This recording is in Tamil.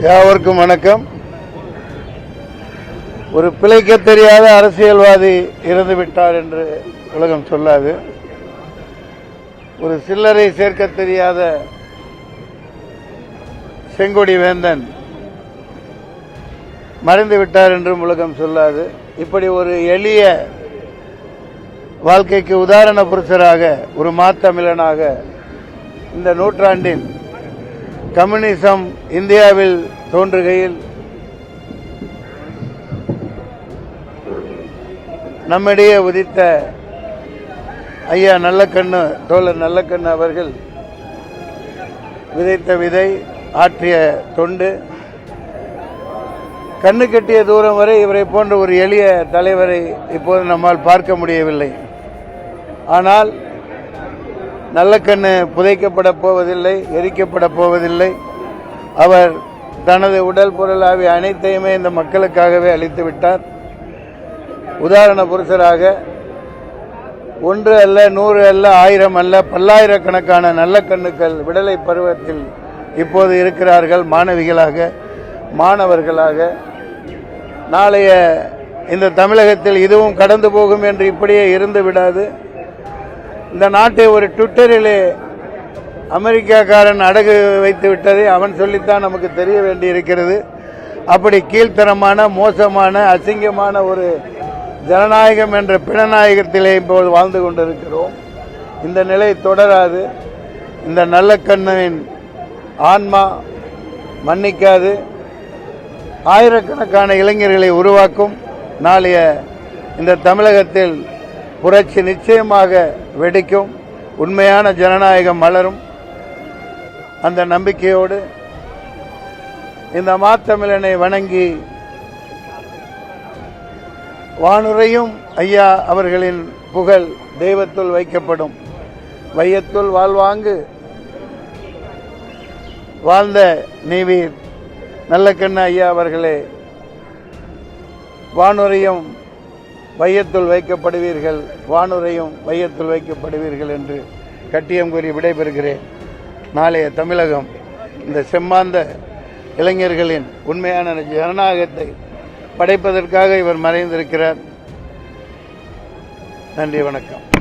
யாவருக்கும் வணக்கம். ஒரு பிழைக்க தெரியாத அரசியல்வாதி இறந்து விட்டார் என்று உலகம் சொல்லாது. ஒரு சில்லறை சேர்க்க தெரியாத செங்கொடி வேந்தன் மறைந்து விட்டார் என்றும் உலகம் சொல்லாது. இப்படி ஒரு எளிய வாழ்க்கைக்கு உதாரண புருஷராக, ஒரு மாத்தமிழனாக, இந்த நூற்றாண்டின் கம்யூனிசம் இந்தியாவில் தோன்றுகையில் நம்மிடையே உதித்த ஐயா நல்லக்கண்ணு, தோழர் நல்லக்கண்ணு அவர்கள் விதைத்த விதை, ஆற்றிய தொண்டு, கண்ணு கட்டிய தூரம் வரை இவரை போன்ற ஒரு எளிய தலைவரை இப்போது நம்மால் பார்க்க முடியவில்லை. ஆனால் நல்லக்கண்ணு புதைக்கப்பட போவதில்லை, எரிக்கப்பட போவதில்லை. அவர் தனது உடல் பொருள் ஆகிய அனைத்தையுமே இந்த மக்களுக்காகவே அளித்து விட்டார். உதாரண புருஷராக 1 அல்ல, 100 அல்ல, 1000 அல்ல, பல்லாயிரக்கணக்கான நல்லக்கண்ணுக்கள் விடலை பருவத்தில் இப்போது இருக்கிறார்கள். மாணவிகளாக, மாணவர்களாக. நாளைய இந்த தமிழகத்தில் இதுவும் கடந்து போகும் என்று இப்படியே இருந்து விடாது. இந்த நாட்டை ஒரு ட்விட்டரிலே அமெரிக்காக்காரன் அடகு வைத்து விட்டதை அவன் சொல்லித்தான் நமக்கு தெரிய வேண்டியிருக்கிறது. அப்படி கீழ்த்தரமான, மோசமான, அசிங்கமான ஒரு ஜனநாயகம் என்ற பிணநாயகத்திலே இப்போது வாழ்ந்து கொண்டிருக்கிறோம். இந்த நிலை தொடராது. இந்த நல்லக்கண்ணின் ஆன்மா மன்னிக்காது. ஆயிரக்கணக்கான இளைஞர்களை உருவாக்கும். நாளைய இந்த தமிழகத்தில் புரட்சி நிச்சயமாக வெடிக்கும். உண்மையான ஜனநாயகம் மலரும். அந்த நம்பிக்கையோடு இந்த மாத்தமிழனை வணங்கி வானுரையும் ஐயா அவர்களின் புகழ் தெய்வத்துள் வைக்கப்படும். வையத்துள் வாழ்வாங்கு வாழ்ந்த நீவீர் நல்லக்கண்ணு ஐயா அவர்களே, வானுரையும் வையத்துள் வைக்கப்படுவீர்கள், வானுரையும் வையத்துள் வைக்கப்படுவீர்கள் என்று கட்டியம் கூறி விடைபெறுகிறேன். நாளைய தமிழகம் இந்த செம்மாந்த இளைஞர்களின் உண்மையான ஜனநாயகத்தை படைப்பதற்காக இவர் மறைந்திருக்கிறார். நன்றி, வணக்கம்.